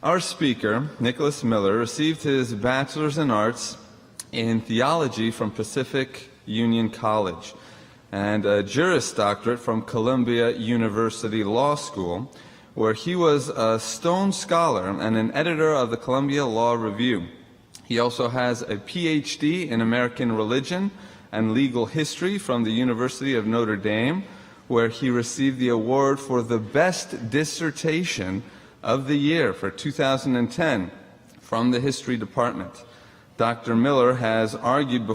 Our speaker, Nicholas Miller, received his bachelor's in arts in theology from Pacific Union College and a Juris Doctorate from Columbia University Law School, where he was a Stone Scholar and an editor of the Columbia Law Review. He also has a PhD in American Religion and Legal History from the University of Notre Dame, where he received the award for the best dissertation of the year for 2010 from the History Department. Dr. Miller has argued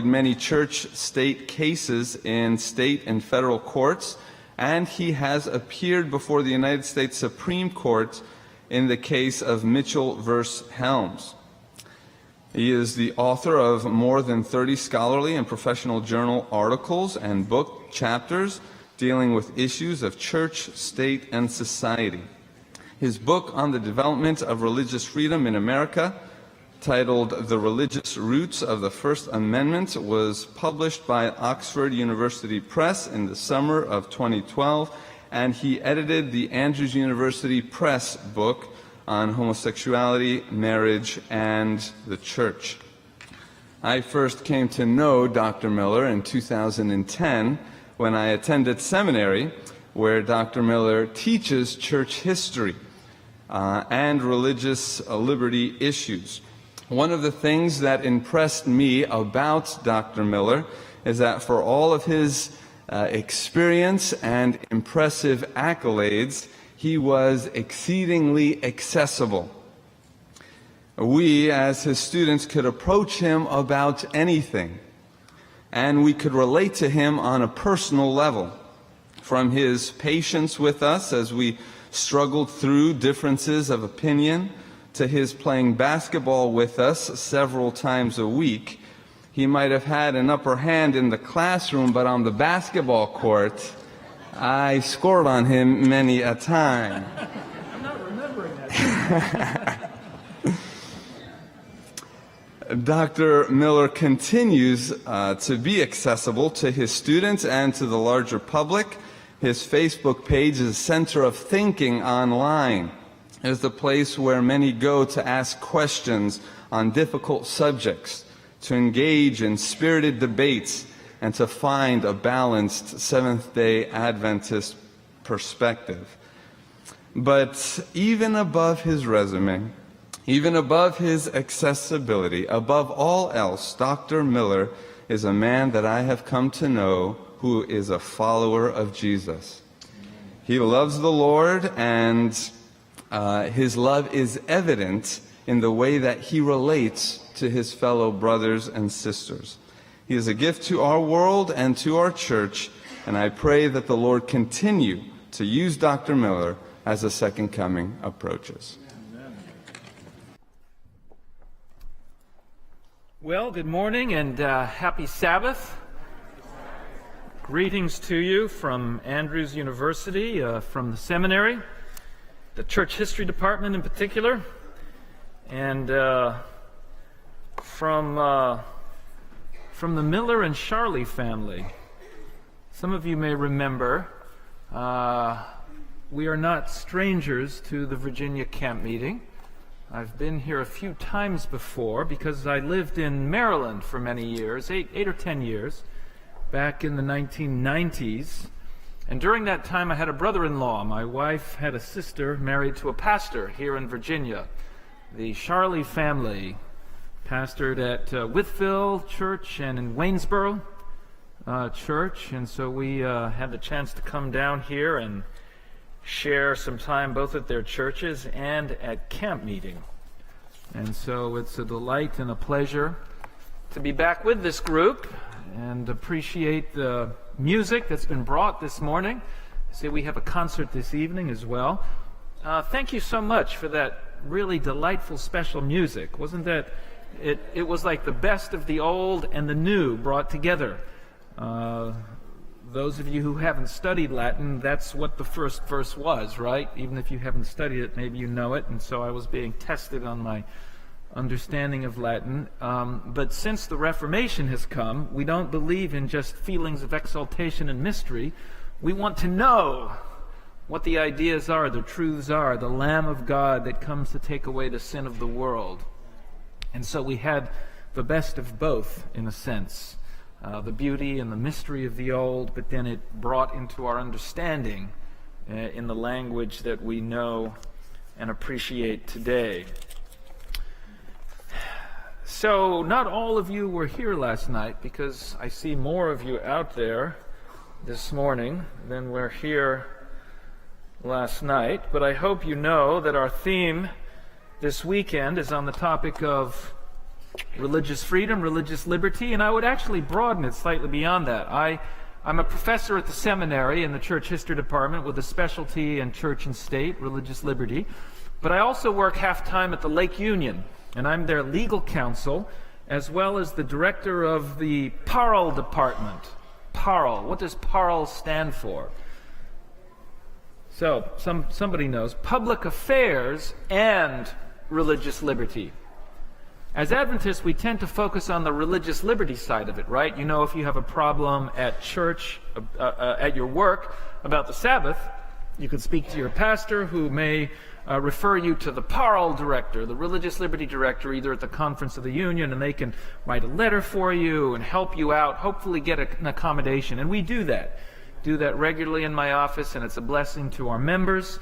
many church-state cases in state and federal courts, and he has appeared before the United States Supreme Court in the case of Mitchell v. Helms. He is the author of more than 30 scholarly and professional journal articles and book chapters dealing with issues of church, state, and society. His book on the development of religious freedom in America, titled The Religious Roots of the First Amendment, was published by Oxford University Press in the summer of 2012, and he edited the Andrews University Press book on homosexuality, marriage, and the church. I first came to know Dr. Miller in 2010 when I attended seminary, where Dr. Miller teaches church history and religious liberty issues. One of the things that impressed me about Dr. Miller is that for all of his experience and impressive accolades, he was exceedingly accessible. We, as his students, could approach him about anything, and we could relate to him on a personal level. From his patience with us as we struggled through differences of opinion, to his playing basketball with us several times a week. He might have had an upper hand in the classroom, but on the basketball court, I scored on him many a time. I'm not remembering that. Dr. Miller continues to be accessible to his students and to the larger public. His Facebook page is a center of thinking online. It is the place where many go to ask questions on difficult subjects, to engage in spirited debates, and to find a balanced Seventh-day Adventist perspective. But even above his resume, even above his accessibility, above all else, Dr. Miller is a man that I have come to know who is a follower of Jesus. He loves the Lord, and his love is evident in the way that he relates to his fellow brothers and sisters. He is a gift to our world and to our church, and I pray that the Lord continue to use Dr. Miller as the second coming approaches. Amen. Well, good morning and happy Sabbath. Greetings to you from Andrews University, from the seminary, the church history department in particular, and from the Miller and Charlie family. Some of you may remember we are not strangers to the Virginia camp meeting. I've been here a few times before because I lived in Maryland for many years, 8 or 10 years, back in the 1990s. And during that time, I had a brother-in-law. My wife had a sister married to a pastor here in Virginia. The Charlie family pastored at Whitfield Church and in Waynesboro Church. And so we had the chance to come down here and share some time both at their churches and at camp meeting. And so it's a delight and a pleasure to be back with this group and appreciate the music that's been brought this morning. See, we have a concert this evening as well. Thank you so much for that really delightful special music. Wasn't that, it was like the best of the old and the new brought together. Those of you who haven't studied Latin, that's what the first verse was, right? Even if you haven't studied it, maybe you know it. And so I was being tested on my understanding of Latin. But since the Reformation has come, we don't believe in just feelings of exaltation and mystery. We want to know what the ideas are, the truths are, the Lamb of God that comes to take away the sin of the world. And so we had the best of both, in a sense, the beauty and the mystery of the old, but then it brought into our understanding in the language that we know and appreciate today. So not all of you were here last night, because I see more of you out there this morning than were here last night. But I hope you know that our theme this weekend is on the topic of religious freedom, religious liberty, and I would actually broaden it slightly beyond that. I'm a professor at the seminary in the church history department with a specialty in church and state, religious liberty, but I also work half-time at the Lake Union, and I'm their legal counsel, as well as the director of the PARL department. PARL, what does PARL stand for? So, somebody knows. Public Affairs and Religious Liberty. As Adventists, we tend to focus on the religious liberty side of it, right? You know, if you have a problem at church, at your work, about the Sabbath, you can speak to your pastor, who may refer you to the PARL director, the religious liberty director, either at the conference of the union, and they can write a letter for you and help you out, hopefully get an accommodation. And we do that regularly in my office, and it's a blessing to our members.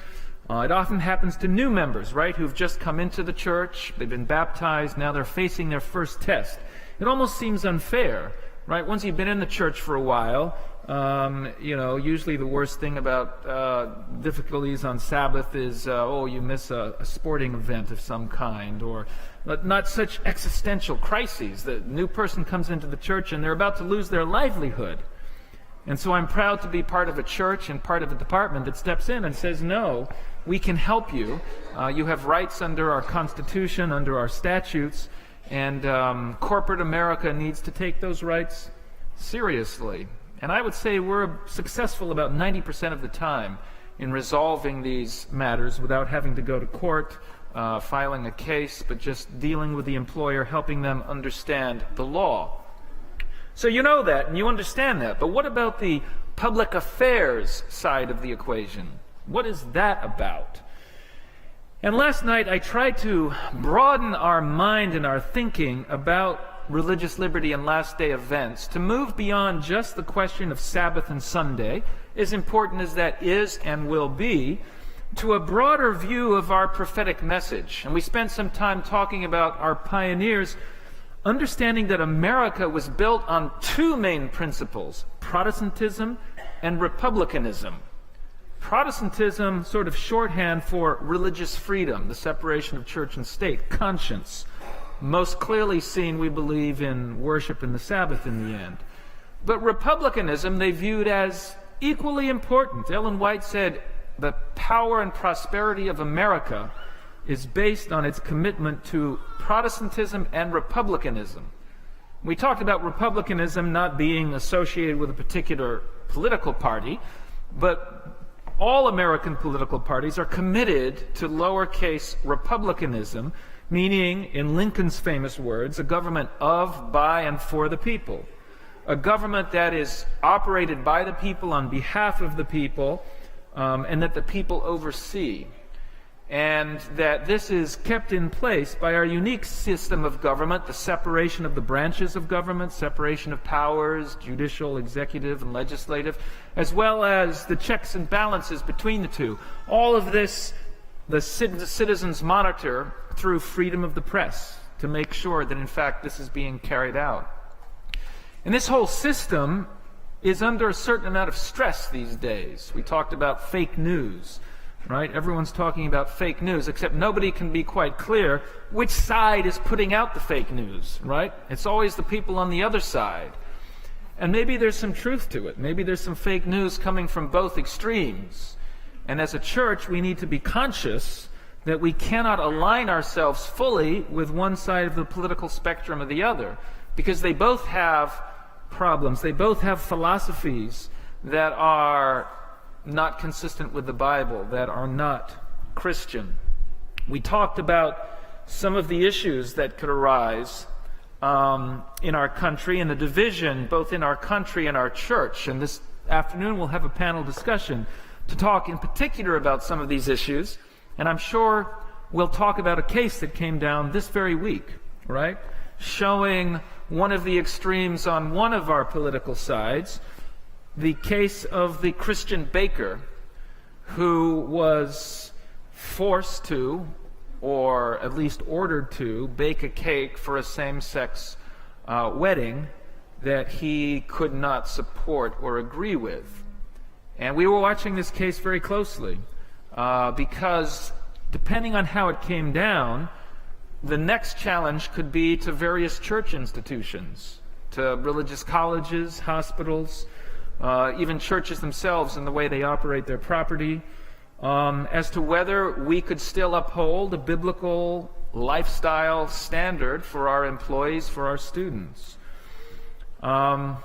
It often happens to new members, right, who've just come into the church, they've been baptized, now they're facing their first test. It almost seems unfair, right? Once you've been in the church for a while, usually the worst thing about difficulties on Sabbath is, you miss a sporting event of some kind, or not such existential crises. The new person comes into the church and they're about to lose their livelihood. And so I'm proud to be part of a church and part of a department that steps in and says, no, we can help you. You have rights under our Constitution, under our statutes, and corporate America needs to take those rights seriously. And I would say we're successful about 90% of the time in resolving these matters without having to go to court, filing a case, but just dealing with the employer, helping them understand the law. So you know that, and you understand that, but what about the public affairs side of the equation? What is that about? And last night I tried to broaden our mind and our thinking about religious liberty and last day events to move beyond just the question of Sabbath and Sunday, as important as that is and will be, to a broader view of our prophetic message. And we spent some time talking about our pioneers, understanding that America was built on two main principles, Protestantism and republicanism. Protestantism, sort of shorthand for religious freedom, the separation of church and state, conscience. Most clearly seen, we believe, in worship and the Sabbath in the end. But republicanism they viewed as equally important. Ellen White said, the power and prosperity of America is based on its commitment to Protestantism and republicanism. We talked about republicanism not being associated with a particular political party, but all American political parties are committed to lowercase republicanism, meaning, in Lincoln's famous words, a government of, by, and for the people. A government that is operated by the people on behalf of the people, and that the people oversee. And that this is kept in place by our unique system of government, the separation of the branches of government, separation of powers, judicial, executive, and legislative, as well as the checks and balances between the two. All of this, the citizens monitor through freedom of the press to make sure that, in fact, this is being carried out. And this whole system is under a certain amount of stress these days. We talked about fake news. Right? Everyone's talking about fake news, except nobody can be quite clear which side is putting out the fake news, right? It's always the people on the other side. And maybe there's some truth to it. Maybe there's some fake news coming from both extremes. And as a church, we need to be conscious that we cannot align ourselves fully with one side of the political spectrum or the other, because they both have problems. They both have philosophies that are not consistent with the Bible, that are not Christian. We talked about some of the issues that could arise in our country, and the division both in our country and our church. And this afternoon we'll have a panel discussion to talk in particular about some of these issues, and I'm sure we'll talk about a case that came down this very week, right? Showing one of the extremes on one of our political sides, the case of the Christian baker who was forced to, or at least ordered to, bake a cake for a same-sex wedding that he could not support or agree with. And we were watching this case very closely because depending on how it came down, the next challenge could be to various church institutions, to religious colleges, hospitals, even churches themselves in the way they operate their property, as to whether we could still uphold a biblical lifestyle standard for our employees, for our students. The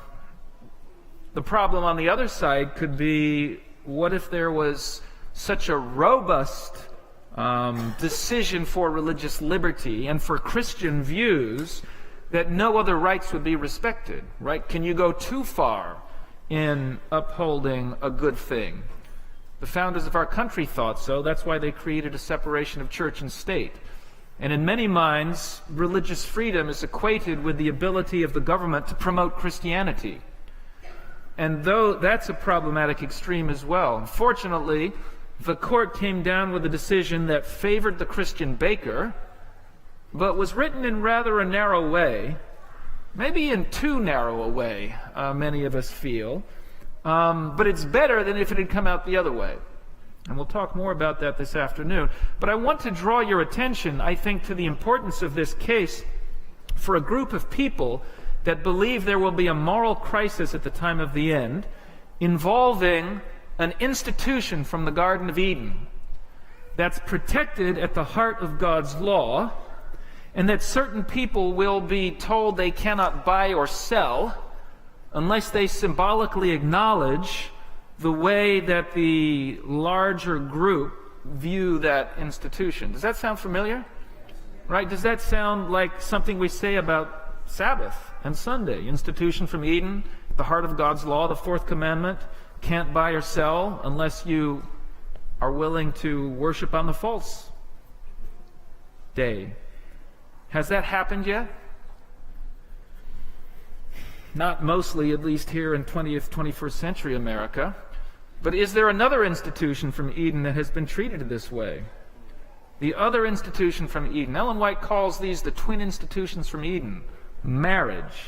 problem on the other side could be, what if there was such a robust decision for religious liberty and for Christian views that no other rights would be respected, right? Can you go too far in upholding a good thing? The founders of our country thought so. That's why they created a separation of church and state. And in many minds, religious freedom is equated with the ability of the government to promote Christianity. And though that's a problematic extreme as well, unfortunately, the court came down with a decision that favored the Christian baker, but was written in rather a narrow way, maybe in too narrow a way, many of us feel. But it's better than if it had come out the other way. And we'll talk more about that this afternoon. But I want to draw your attention, I think, to the importance of this case for a group of people that believe there will be a moral crisis at the time of the end involving an institution from the Garden of Eden that's protected at the heart of God's law, and that certain people will be told they cannot buy or sell unless they symbolically acknowledge the way that the larger group view that institution. Does that sound familiar? Right? Does that sound like something we say about Sabbath and Sunday? Institution from Eden, the heart of God's law, the fourth commandment, can't buy or sell unless you are willing to worship on the false day. Has that happened yet? Not mostly, at least here in 20th, 21st century America. But is there another institution from Eden that has been treated this way? The other institution from Eden. Ellen White calls these the twin institutions from Eden. Marriage.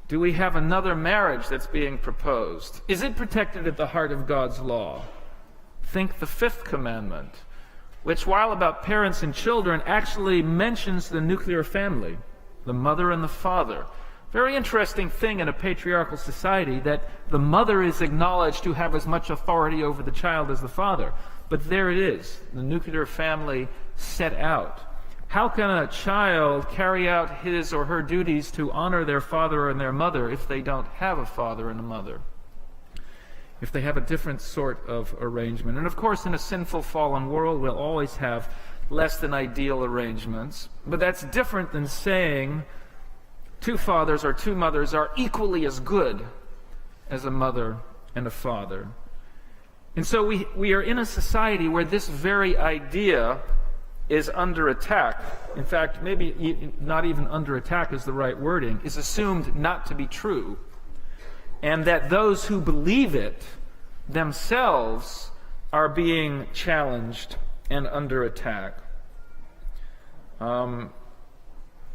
Do we have another marriage that's being proposed? Is it protected at the heart of God's law? Think the fifth commandment, which, while about parents and children, actually mentions the nuclear family, the mother and the father. Very interesting thing in a patriarchal society that the mother is acknowledged to have as much authority over the child as the father. But there it is, the nuclear family set out. How can a child carry out his or her duties to honor their father and their mother if they don't have a father and a mother? If they have a different sort of arrangement. And of course, in a sinful, fallen world, we'll always have less than ideal arrangements. But that's different than saying two fathers or two mothers are equally as good as a mother and a father. And so we are in a society where this very idea is under attack. In fact, maybe not even under attack is the right wording, is assumed not to be true. And that those who believe it themselves are being challenged and under attack.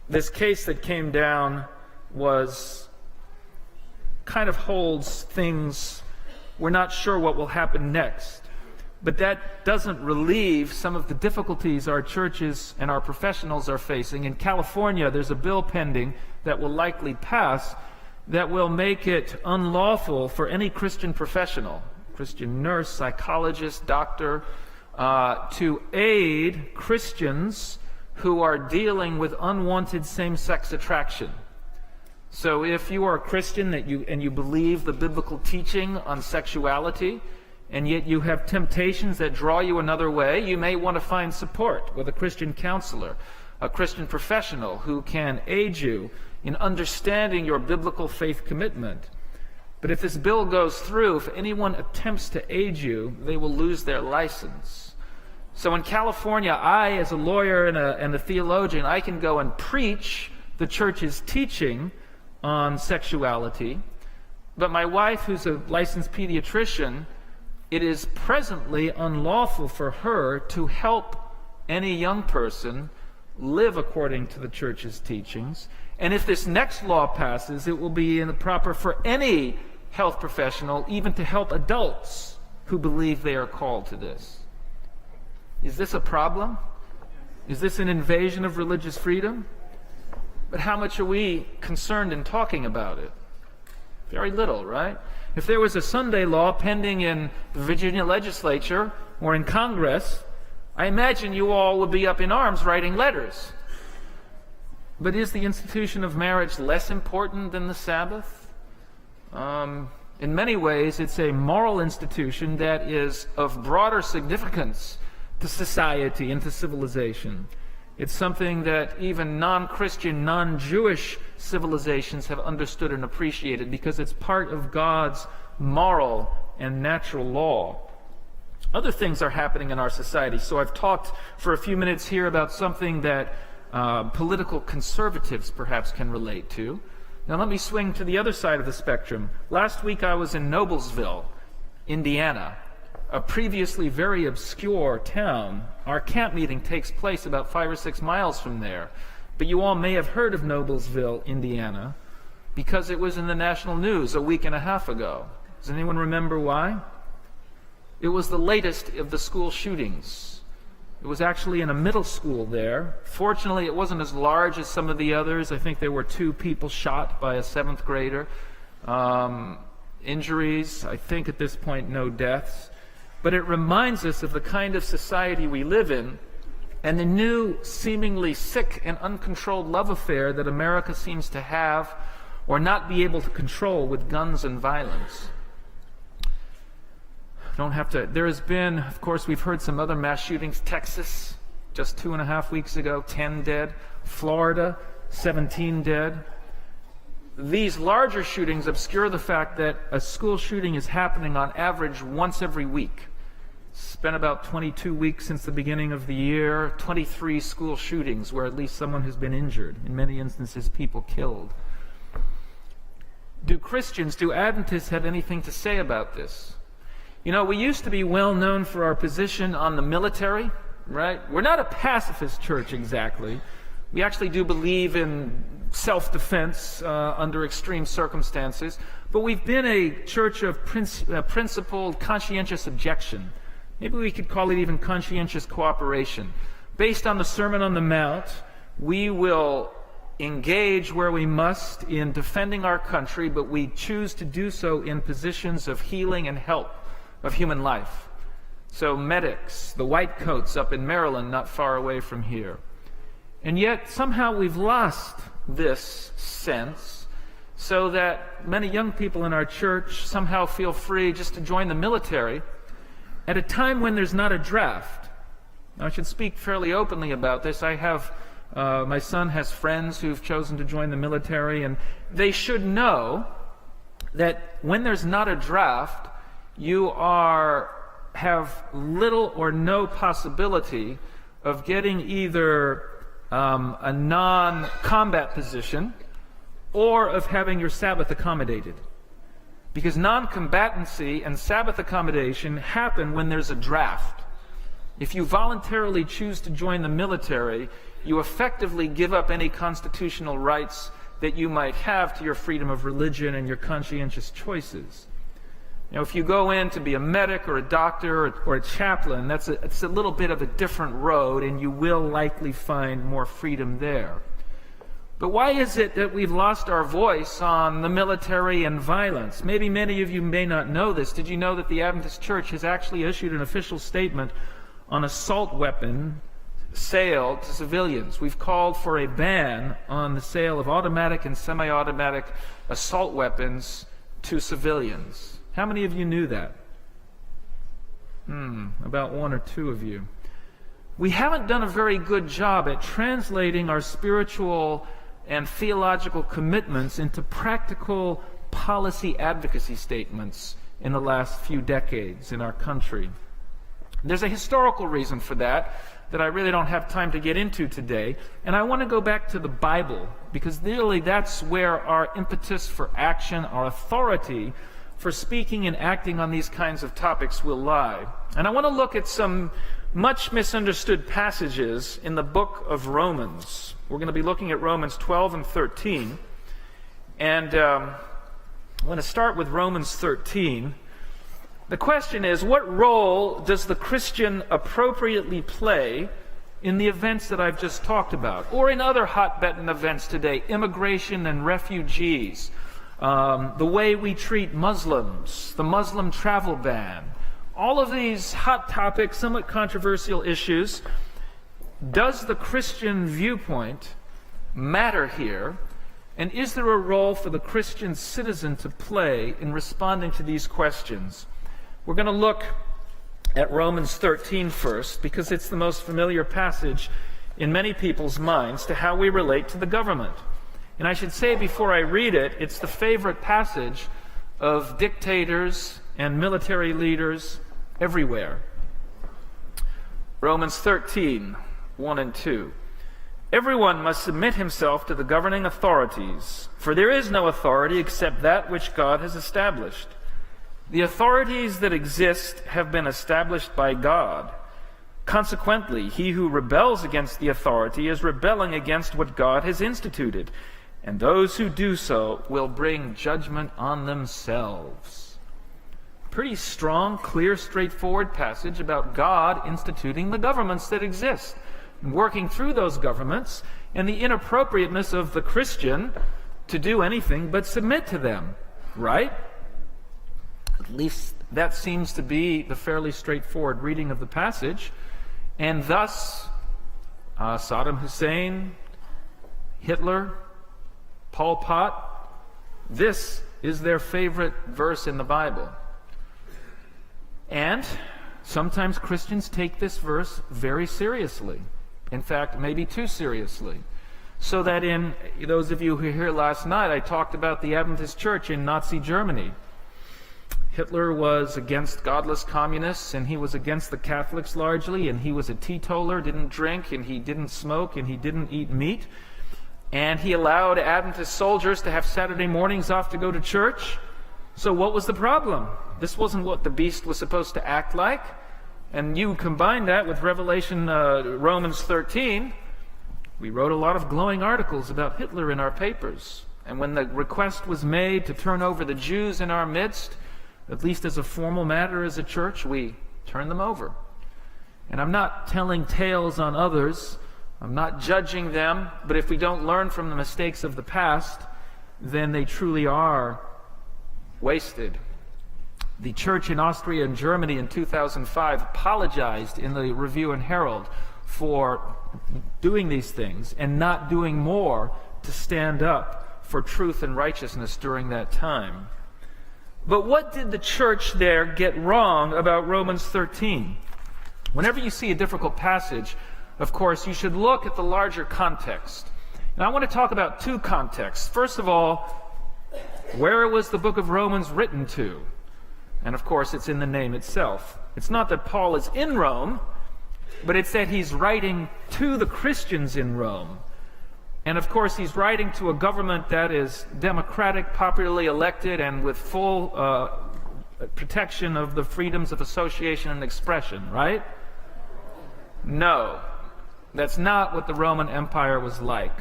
This case that came down kind of holds things, we're not sure what will happen next. But that doesn't relieve some of the difficulties our churches and our professionals are facing. In California, there's a bill pending that will likely pass that will make it unlawful for any Christian professional, Christian nurse, psychologist, doctor, to aid Christians who are dealing with unwanted same-sex attraction. So if you are a Christian and you believe the biblical teaching on sexuality, and yet you have temptations that draw you another way, you may want to find support with a Christian counselor, a Christian professional who can aid you in understanding your biblical faith commitment. But if this bill goes through, if anyone attempts to aid you, they will lose their license. So in California, I, as a lawyer and a theologian, I can go and preach the church's teaching on sexuality. But my wife, who's a licensed pediatrician, it is presently unlawful for her to help any young person live according to the church's teachings. And if this next law passes, it will be improper for any health professional even to help adults who believe they are called to this. Is this a problem? Is this an invasion of religious freedom? But how much are we concerned in talking about it? Very little, right? If there was a Sunday law pending in the Virginia legislature or in Congress, I imagine you all would be up in arms writing letters. But is the institution of marriage less important than the Sabbath? In many ways, it's a moral institution that is of broader significance to society and to civilization. It's something that even non-Christian, non-Jewish civilizations have understood and appreciated because it's part of God's moral and natural law. Other things are happening in our society. So I've talked for a few minutes here about something that political conservatives perhaps can relate to. Now let me swing to the other side of the spectrum. Last week I was in Noblesville, Indiana, a previously very obscure town. Our camp meeting takes place about 5 or 6 miles from there. But you all may have heard of Noblesville, Indiana, because it was in the national news a week and a half ago. Does anyone remember why? It was the latest of the school shootings. It was actually in a middle school there. Fortunately, it wasn't as large as some of the others. I think there were 2 people shot by a 7th grader. Injuries, I think at this point no deaths. But it reminds us of the kind of society we live in and the new, seemingly sick and uncontrolled love affair that America seems to have or not be able to control with guns and violence. There has been, of course, we've heard some other mass shootings. Texas, just 2.5 weeks ago, 10 dead. Florida, 17 dead. These larger shootings obscure the fact that a school shooting is happening on average once every week. It's been about 22 weeks since the beginning of the year, 23 school shootings where at least someone has been injured. In many instances, people killed. Do Christians, do Adventists have anything to say about this? You know, we used to be well known for our position on the military, right? We're not a pacifist church exactly. We actually do believe in self-defense under extreme circumstances, but we've been a church of principled, conscientious objection. Maybe we could call it even conscientious cooperation. Based on the Sermon on the Mount, we will engage where we must in defending our country, but we choose to do so in positions of healing and help of human life. So medics, the white coats up in Maryland, not far away from here. And yet somehow we've lost this sense so that many young people in our church somehow feel free just to join the military at a time when there's not a draft. Now, I should speak fairly openly about this. My son has friends who've chosen to join the military, and they should know that when there's not a draft, you have little or no possibility of getting either a non-combat position or of having your Sabbath accommodated. Because non-combatancy and Sabbath accommodation happen when there's a draft. If you voluntarily choose to join the military, you effectively give up any constitutional rights that you might have to your freedom of religion and your conscientious choices. Now, if you go in to be a medic or a doctor or a chaplain, it's a little bit of a different road, and you will likely find more freedom there. But why is it that we've lost our voice on the military and violence? Maybe many of you may not know this. Did you know that the Adventist Church has actually issued an official statement on assault weapon sale to civilians? We've called for a ban on the sale of automatic and semi-automatic assault weapons to civilians. How many of you knew that? About 1 or 2 of you. We haven't done a very good job at translating our spiritual and theological commitments into practical policy advocacy statements in the last few decades in our country. There's a historical reason for that I really don't have time to get into today, and I want to go back to the Bible, because really that's where our impetus for action, our authority for speaking and acting on these kinds of topics will lie. And I want to look at some much misunderstood passages in the book of Romans. We're going to be looking at Romans 12 and 13, and I'm going to start with Romans 13. The question is, what role does the Christian appropriately play in the events that I've just talked about, or in other hot-button events today, immigration and refugees, the way we treat Muslims, the Muslim travel ban, all of these hot topics, somewhat controversial issues? Does the Christian viewpoint matter here? And is there a role for the Christian citizen to play in responding to these questions? We're going to look at Romans 13 first, because it's the most familiar passage in many people's minds to how we relate to the government. And I should say before I read it, it's the favorite passage of dictators and military leaders everywhere. Romans 13, 1 and 2. Everyone must submit himself to the governing authorities, for there is no authority except that which God has established. The authorities that exist have been established by God. Consequently, he who rebels against the authority is rebelling against what God has instituted, and those who do so will bring judgment on themselves. Pretty strong, clear, straightforward passage about God instituting the governments that exist, and working through those governments, and the inappropriateness of the Christian to do anything but submit to them, right? At least that seems to be the fairly straightforward reading of the passage. And thus, Saddam Hussein, Hitler, Pol Pot, this is their favorite verse in the Bible. And sometimes Christians take this verse very seriously. In fact, maybe too seriously. So that in those of you who were here last night, I talked about the Adventist Church in Nazi Germany. Hitler was against godless communists, and he was against the Catholics largely, and he was a teetotaler, didn't drink, and he didn't smoke, and he didn't eat meat. And he allowed Adventist soldiers to have Saturday mornings off to go to church. So what was the problem? This wasn't what the beast was supposed to act like. And you combine that with Romans 13, we wrote a lot of glowing articles about Hitler in our papers. And when the request was made to turn over the Jews in our midst, at least as a formal matter as a church, we turned them over. And I'm not telling tales on others. I'm not judging them. But if we don't learn from the mistakes of the past, then they truly are wasted. The church in Austria and Germany in 2005 apologized in the Review and Herald for doing these things and not doing more to stand up for truth and righteousness during that time. But what did the church there get wrong about Romans 13? Whenever you see a difficult passage, of course, you should look at the larger context. And I want to talk about two contexts. First of all, where was the book of Romans written to? And of course, it's in the name itself. It's not that Paul is in Rome, but it's that he's writing to the Christians in Rome. And of course, he's writing to a government that is democratic, popularly elected, and with full protection of the freedoms of association and expression, right? No, that's not what the Roman Empire was like.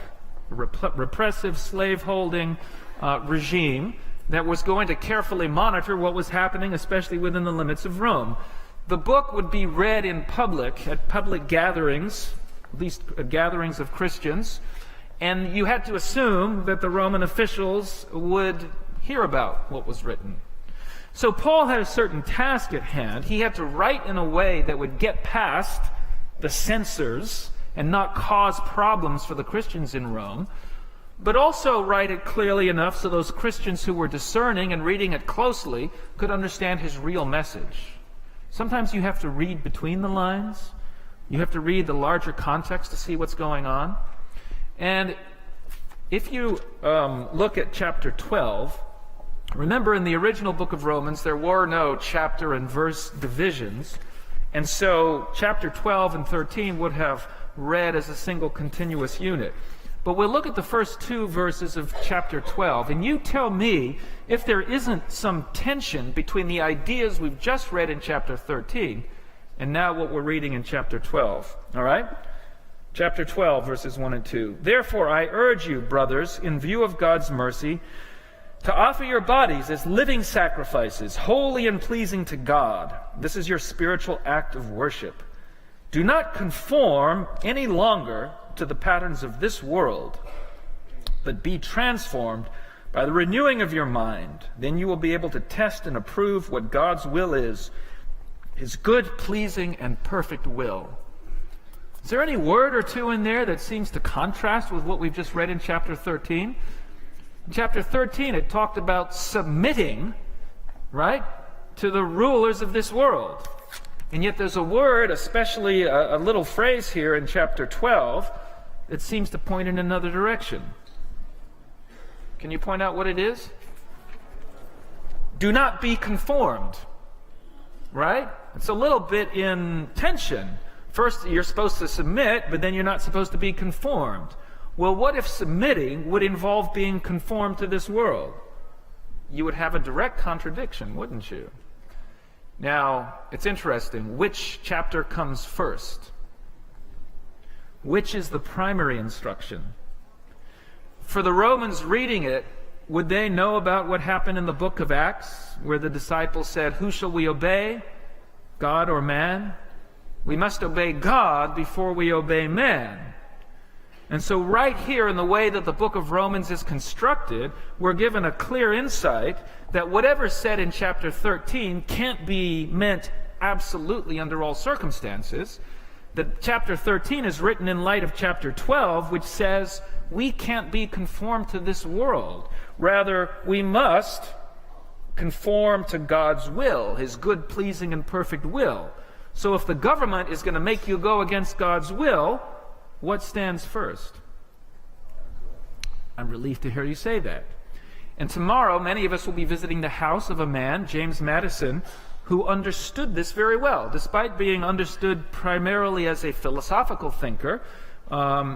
A repressive, slave-holding regime that was going to carefully monitor what was happening, especially within the limits of Rome. The book would be read in public, at public gatherings, at least gatherings of Christians, and you had to assume that the Roman officials would hear about what was written. So Paul had a certain task at hand. He had to write in a way that would get past the censors and not cause problems for the Christians in Rome, but also write it clearly enough so those Christians who were discerning and reading it closely could understand his real message. Sometimes you have to read between the lines. You have to read the larger context to see what's going on. And if you look at chapter 12, Remember, in the original book of Romans, there were no chapter and verse divisions, and so chapter 12 and 13 would have read as a single continuous unit. But we'll look at the first two verses of chapter 12, and you tell me if there isn't some tension between the ideas we've just read in chapter 13 and now what we're reading in chapter 12. All right? Chapter 12, verses 1 and 2. Therefore, I urge you, brothers, in view of God's mercy, to offer your bodies as living sacrifices, holy and pleasing to God. This is your spiritual act of worship. Do not conform any longer to the patterns of this world, but be transformed by the renewing of your mind. Then you will be able to test and approve what God's will is, his good, pleasing, and perfect will. Is there any word or two in there that seems to contrast with what we've just read in chapter 13? In chapter 13, it talked about submitting, right, to the rulers of this world. And yet there's a word, especially a little phrase here in chapter 12, that seems to point in another direction. Can you point out what it is? Do not be conformed, right? It's a little bit in tension. First, you're supposed to submit, but then you're not supposed to be conformed. Well, what if submitting would involve being conformed to this world? You would have a direct contradiction, wouldn't you? Now, it's interesting. Which chapter comes first? Which is the primary instruction? For the Romans reading it, would they know about what happened in the book of Acts, where the disciples said, "Who shall we obey, God or man?" We must obey God before we obey man. And so right here in the way that the book of Romans is constructed, we're given a clear insight that whatever's said in chapter 13 can't be meant absolutely under all circumstances. That chapter 13 is written in light of chapter 12, which says we can't be conformed to this world. Rather, we must conform to God's will, his good, pleasing, and perfect will. So if the government is going to make you go against God's will, what stands first? I'm relieved to hear you say that. And tomorrow, many of us will be visiting the house of a man, James Madison, who understood this very well. Despite being understood primarily as a philosophical thinker,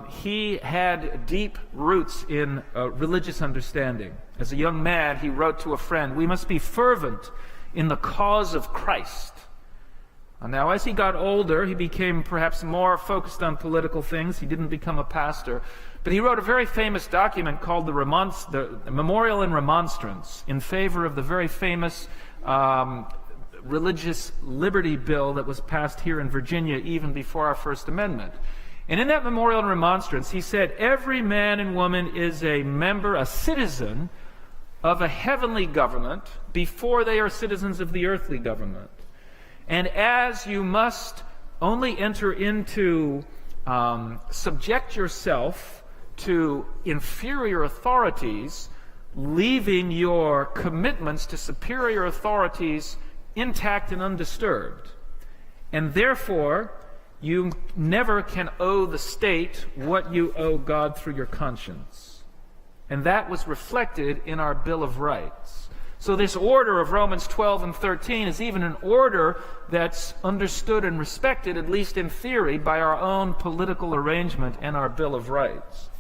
he had deep roots in religious understanding. As a young man, he wrote to a friend, "We must be fervent in the cause of Christ." Now, as he got older, he became perhaps more focused on political things. He didn't become a pastor. But he wrote a very famous document called the Memorial and Remonstrance in favor of the very famous religious liberty bill that was passed here in Virginia even before our First Amendment. And in that Memorial and Remonstrance, he said, every man and woman is a member, a citizen of a heavenly government before they are citizens of the earthly government. And as you must only enter into, subject yourself to inferior authorities, leaving your commitments to superior authorities intact and undisturbed. And therefore, you never can owe the state what you owe God through your conscience. And that was reflected in our Bill of Rights. So this order of Romans 12 and 13 is even an order that's understood and respected, at least in theory, by our own political arrangement and our Bill of Rights.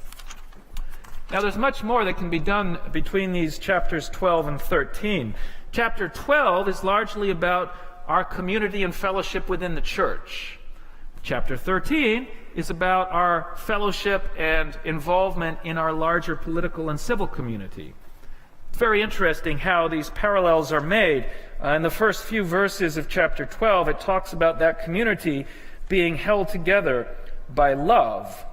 Now there's much more that can be done between these chapters 12 and 13. Chapter 12 is largely about our community and fellowship within the church. Chapter 13 is about our fellowship and involvement in our larger political and civil community. It's very interesting how these parallels are made. In the first few verses of chapter 12, it talks about that community being held together by love.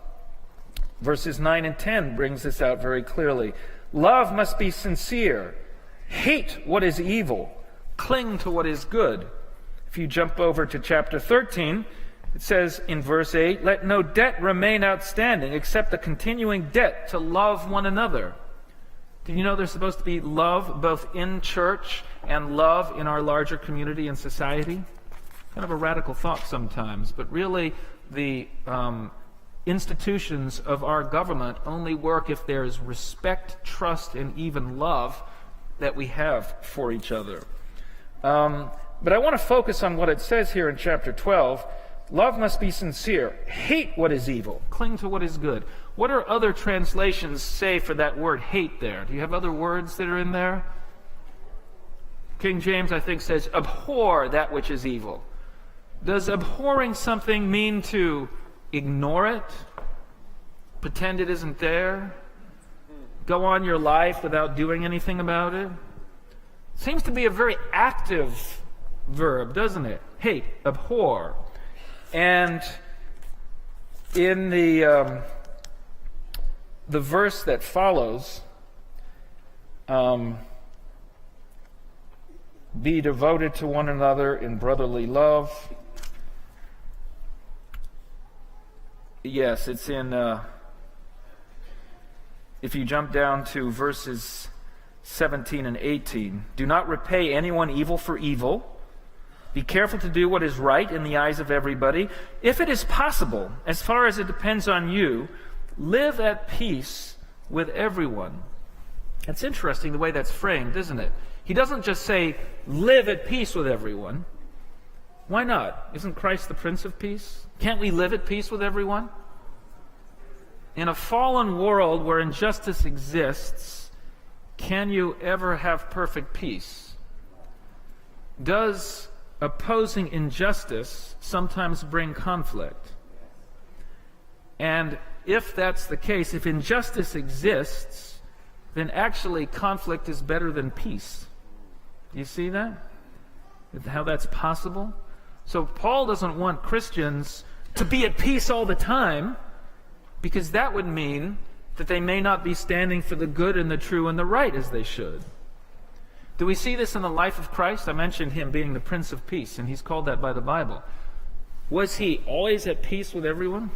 Verses 9 and 10 brings this out very clearly. Love must be sincere. Hate what is evil. Cling to what is good. If you jump over to chapter 13, it says in verse 8, let no debt remain outstanding except the continuing debt to love one another. Did you know there's supposed to be love both in church and love in our larger community and society? Kind of a radical thought sometimes, but really the institutions of our government only work if there's respect, trust, and even love that we have for each other. But I want to focus on what it says here in chapter 12. Love must be sincere. Hate what is evil. Cling to what is good. What are other translations say for that word hate there? Do you have other words that are in there? King James, I think, says abhor that which is evil. Does abhorring something mean to ignore it? Pretend it isn't there? Go on your life without doing anything about it? Seems to be a very active verb, doesn't it? Hate, abhor. And in the verse that follows, be devoted to one another in brotherly love. Yes, it's in, if you jump down to verses 17 and 18. Do not repay anyone evil for evil. Be careful to do what is right in the eyes of everybody. If it is possible, as far as it depends on you, live at peace with everyone. It's interesting the way that's framed, isn't it? He doesn't just say, live at peace with everyone. Why not? Isn't Christ the Prince of Peace? Can't we live at peace with everyone? In a fallen world where injustice exists, can you ever have perfect peace? Does opposing injustice sometimes bring conflict? And if that's the case, if injustice exists, then actually conflict is better than peace. Do you see that? How that's possible? So Paul doesn't want Christians to be at peace all the time, because that would mean that they may not be standing for the good and the true and the right as they should. Do we see this in the life of Christ? I mentioned him being the Prince of Peace, and he's called that by the Bible. Was he always at peace with everyone?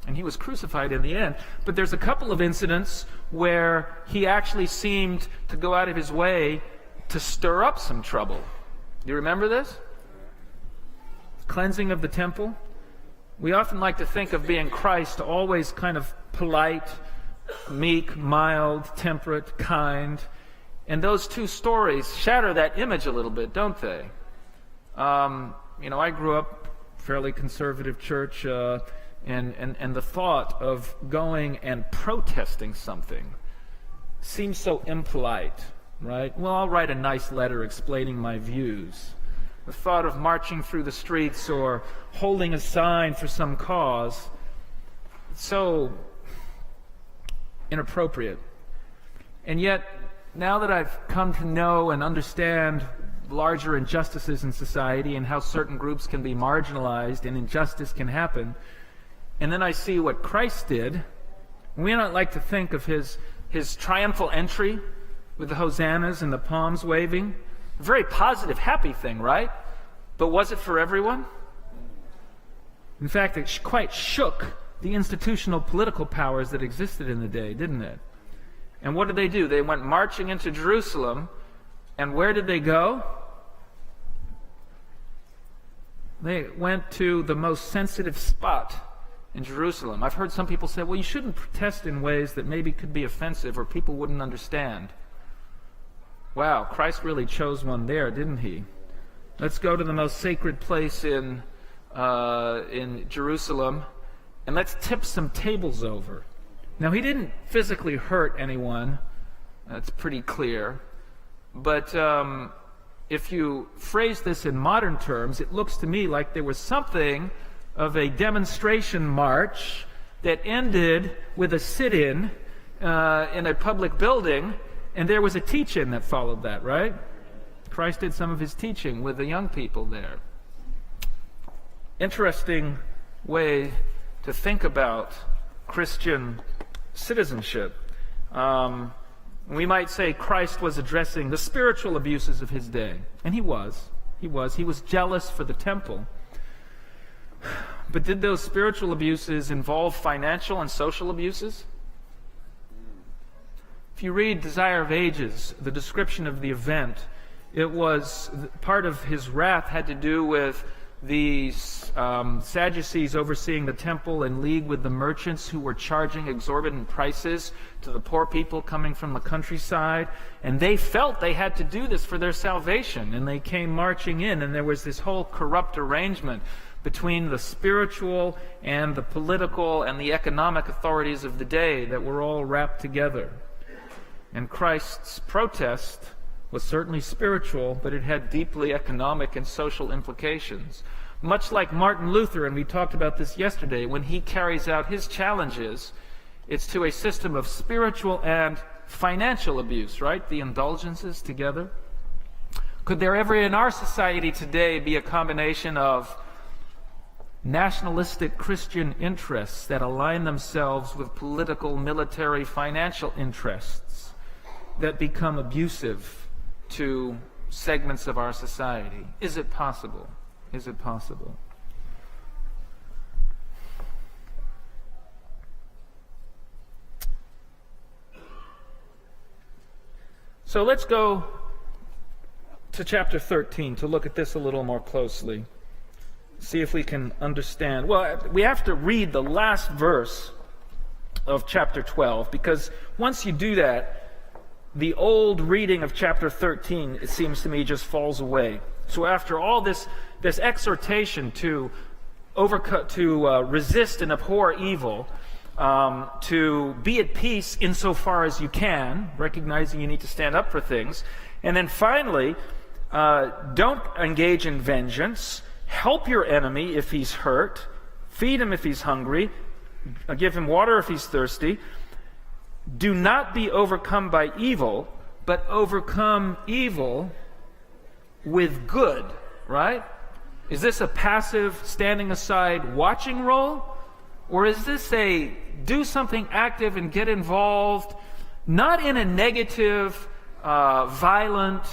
And he was crucified in the end. But there's a couple of incidents where he actually seemed to go out of his way to stir up some trouble. Do you remember this? Cleansing of the temple. We often like to think of being Christ always kind of polite, meek, mild, temperate, kind. And those two stories shatter that image a little bit, don't they? I grew up fairly conservative church, and the thought of going and protesting something seems so impolite, right? Well, I'll write a nice letter explaining my views. The thought of marching through the streets or holding a sign for some cause, so inappropriate. And yet, now that I've come to know and understand larger injustices in society and how certain groups can be marginalized and injustice can happen, and then I see what Christ did, we don't like to think of his triumphal entry with the hosannas and the palms waving. A very positive, happy thing, right? But was it for everyone? In fact, it quite shook the institutional political powers that existed in the day, didn't it? And what did they do? They went marching into Jerusalem, and where did they go? They went to the most sensitive spot in Jerusalem. I've heard some people say, well, you shouldn't protest in ways that maybe could be offensive or people wouldn't understand. Wow, Christ really chose one there, didn't he? Let's go to the most sacred place in Jerusalem, and let's tip some tables over. Now, he didn't physically hurt anyone. That's pretty clear. But if you phrase this in modern terms, it looks to me like there was something of a demonstration march that ended with a sit-in in a public building, and there was a teach-in that followed that, right? Christ did some of his teaching with the young people there. Interesting way to think about Christian citizenship. We might say Christ was addressing the spiritual abuses of his day. And he was. He was jealous for the temple. But did those spiritual abuses involve financial and social abuses? If you read Desire of Ages, the description of the event, it was part of his wrath had to do with the Sadducees overseeing the temple in league with the merchants who were charging exorbitant prices to the poor people coming from the countryside. And they felt they had to do this for their salvation. And they came marching in, and there was this whole corrupt arrangement between the spiritual and the political and the economic authorities of the day that were all wrapped together. And Christ's protest was certainly spiritual, but it had deeply economic and social implications. Much like Martin Luther, and we talked about this yesterday, when he carries out his challenges, it's to a system of spiritual and financial abuse, right? The indulgences together. Could there ever in our society today be a combination of nationalistic Christian interests that align themselves with political, military, financial interests that become abusive to segments of our society? Is it possible? Is it possible? So let's go to chapter 13 to look at this a little more closely. See if we can understand. Well, we have to read the last verse of chapter 12, because once you do that, the old reading of chapter 13, it seems to me, just falls away. So after all this exhortation to resist and abhor evil, to be at peace insofar as you can, recognizing you need to stand up for things, and then finally, don't engage in vengeance, help your enemy if he's hurt, feed him if he's hungry, give him water if he's thirsty. Do not be overcome by evil, but overcome evil with good, right? Is this a passive, standing aside, watching role? Or is this a do something active and get involved, not in a negative, violent,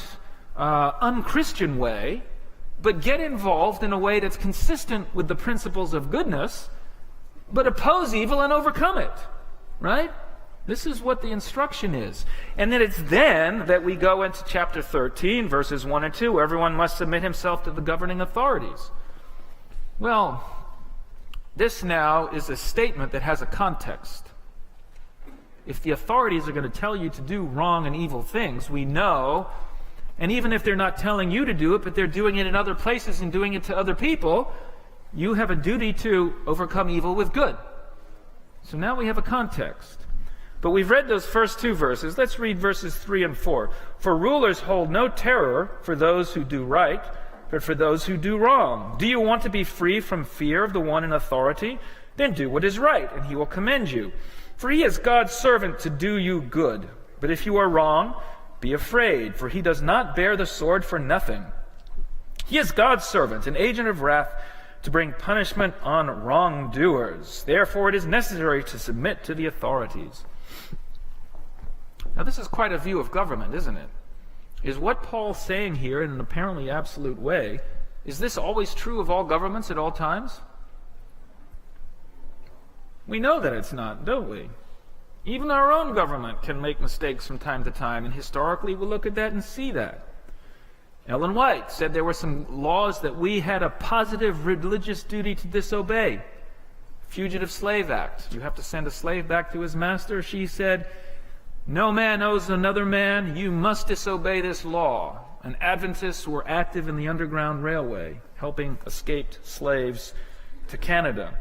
unchristian way, but get involved in a way that's consistent with the principles of goodness, but oppose evil and overcome it, right? This is what the instruction is. And then it's then that we go into chapter 13, verses 1 and 2, where everyone must submit himself to the governing authorities. Well, this now is a statement that has a context. If the authorities are going to tell you to do wrong and evil things, we know, and even if they're not telling you to do it, but they're doing it in other places and doing it to other people, you have a duty to overcome evil with good. So now we have a context. But we've read those first two verses. Let's read verses 3 and 4. For rulers hold no terror for those who do right, but for those who do wrong. Do you want to be free from fear of the one in authority? Then do what is right, and he will commend you. For he is God's servant to do you good. But if you are wrong, be afraid, for he does not bear the sword for nothing. He is God's servant, an agent of wrath, to bring punishment on wrongdoers. Therefore it is necessary to submit to the authorities. Now this is quite a view of government, isn't it? Is what Paul's saying here in an apparently absolute way, is this always true of all governments at all times? We know that it's not, don't we? Even our own government can make mistakes from time to time, and historically we'll look at that and see that. Ellen White said there were some laws that we had a positive religious duty to disobey. Fugitive Slave Act. You have to send a slave back to his master. She said, no man owes another man. You must disobey this law. And Adventists were active in the Underground Railway, helping escaped slaves to Canada.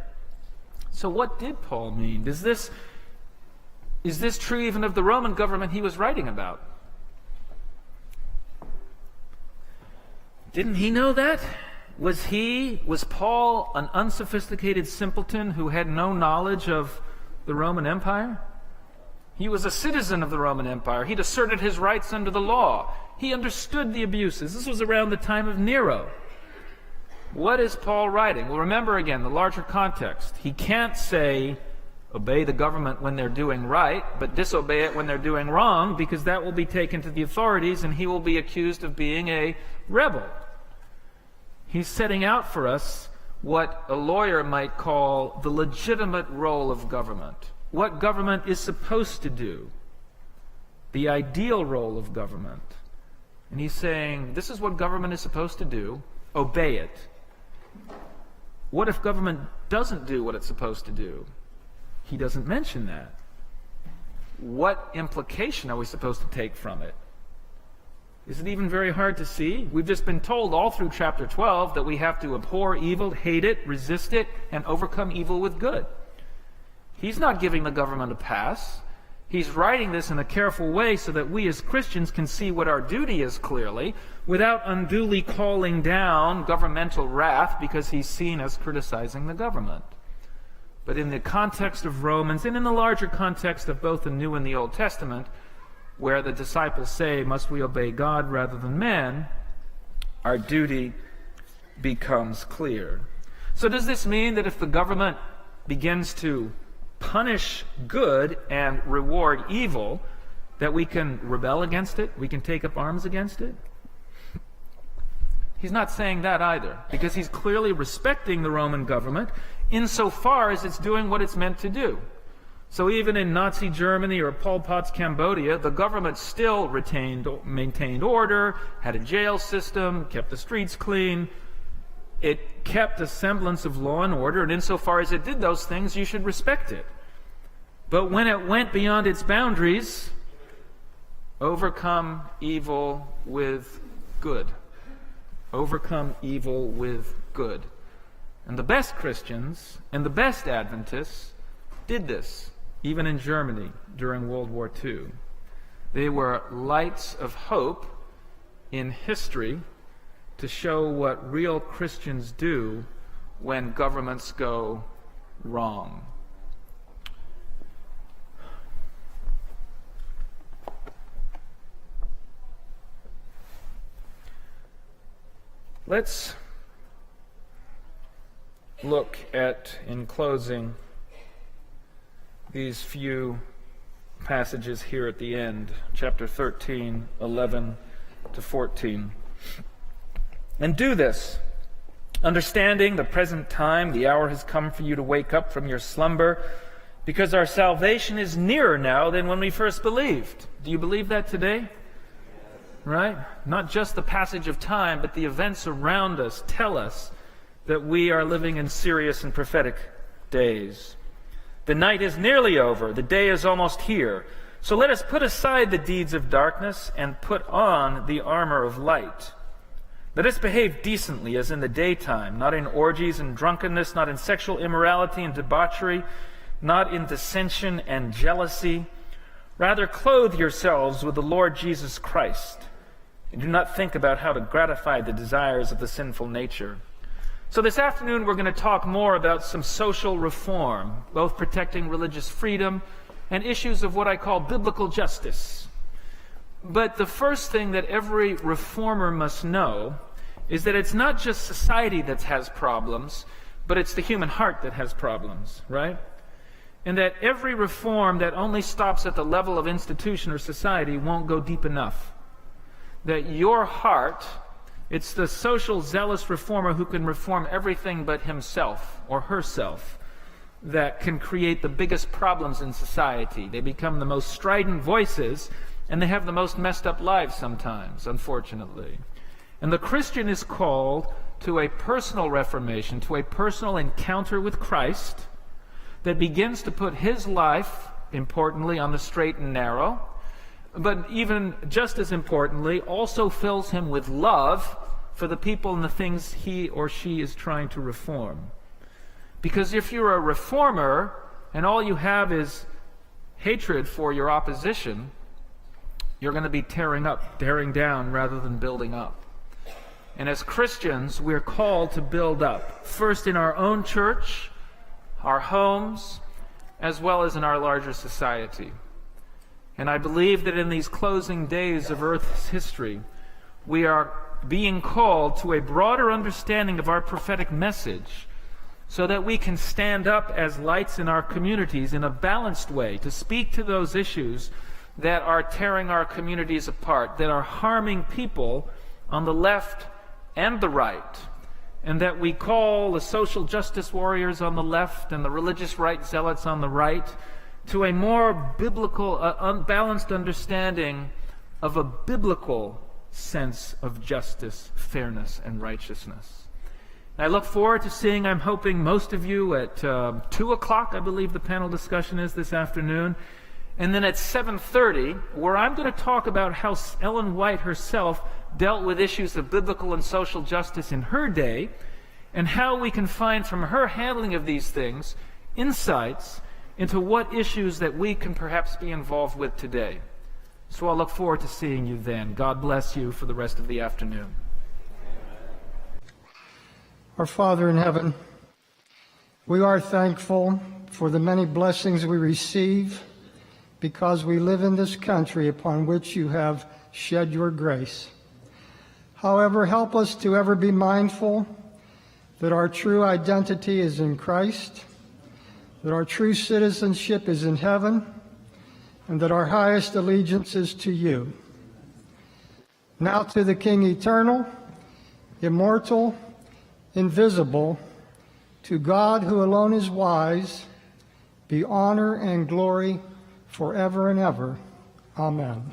So what did Paul mean? Is this true even of the Roman government he was writing about? Didn't he know that? Was Paul an unsophisticated simpleton who had no knowledge of the Roman Empire? He was a citizen of the Roman Empire. He'd asserted his rights under the law. He understood the abuses. This was around the time of Nero. What is Paul writing? Well, remember again, the larger context. He can't say, obey the government when they're doing right, but disobey it when they're doing wrong, because that will be taken to the authorities and he will be accused of being a rebel. He's setting out for us what a lawyer might call the legitimate role of government. What government is supposed to do. The ideal role of government. And he's saying, this is what government is supposed to do. Obey it. What if government doesn't do what it's supposed to do? He doesn't mention that. What implication are we supposed to take from it? Is it even very hard to see? We've just been told all through chapter 12 that we have to abhor evil, hate it, resist it, and overcome evil with good. He's not giving the government a pass. He's writing this in a careful way so that we as Christians can see what our duty is clearly, without unduly calling down governmental wrath because he's seen as criticizing the government. But in the context of Romans, and in the larger context of both the New and the Old Testament, where the disciples say, must we obey God rather than man, our duty becomes clear. So does this mean that if the government begins to punish good and reward evil, that we can rebel against it? We can take up arms against it? He's not saying that either, because he's clearly respecting the Roman government insofar as it's doing what it's meant to do. So even in Nazi Germany or Pol Pot's Cambodia, the government still maintained order, had a jail system, kept the streets clean. It kept a semblance of law and order, and insofar as it did those things, you should respect it. But when it went beyond its boundaries, overcome evil with good. Overcome evil with good. And the best Christians and the best Adventists did this, even in Germany during World War II. They were lights of hope in history to show what real Christians do when governments go wrong. Let's look at, in closing, these few passages here at the end, chapter 13, 11 to 14. And do this, understanding the present time, the hour has come for you to wake up from your slumber, because our salvation is nearer now than when we first believed. Do you believe that today? Right? Not just the passage of time, but the events around us tell us that we are living in serious and prophetic days. The night is nearly over, the day is almost here. So let us put aside the deeds of darkness and put on the armor of light. Let us behave decently as in the daytime, not in orgies and drunkenness, not in sexual immorality and debauchery, not in dissension and jealousy. Rather, clothe yourselves with the Lord Jesus Christ, and do not think about how to gratify the desires of the sinful nature. So this afternoon we're going to talk more about some social reform, both protecting religious freedom and issues of what I call biblical justice. But the first thing that every reformer must know is that it's not just society that has problems, but it's the human heart that has problems, right? And that every reform that only stops at the level of institution or society won't go deep enough. That your heart, it's the social zealous reformer who can reform everything but himself or herself, that can create the biggest problems in society. They become the most strident voices, and they have the most messed up lives sometimes, unfortunately. And the Christian is called to a personal reformation, to a personal encounter with Christ that begins to put his life, importantly, on the straight and narrow, but even just as importantly, also fills him with love for the people and the things he or she is trying to reform. Because if you're a reformer and all you have is hatred for your opposition, you're going to be tearing down rather than building up. And as Christians, we're called to build up, first in our own church, our homes, as well as in our larger society. And I believe that in these closing days of Earth's history, we are being called to a broader understanding of our prophetic message so that we can stand up as lights in our communities in a balanced way to speak to those issues that are tearing our communities apart, that are harming people on the left and the right, and that we call the social justice warriors on the left and the religious right zealots on the right to a more biblical, unbalanced understanding of a biblical sense of justice, fairness, and righteousness. I look forward to seeing, I'm hoping, most of you at 2 o'clock, I believe the panel discussion is this afternoon. And then at 7:30, where I'm going to talk about how Ellen White herself dealt with issues of biblical and social justice in her day, and how we can find from her handling of these things insights into what issues that we can perhaps be involved with today. So I'll look forward to seeing you then. God bless you for the rest of the afternoon. Our Father in heaven, we are thankful for the many blessings we receive because we live in this country upon which you have shed your grace. However, help us to ever be mindful that our true identity is in Christ, that our true citizenship is in heaven, and that our highest allegiance is to you. Now to the King eternal, immortal, invisible, to God who alone is wise, be honor and glory forever and ever. Amen.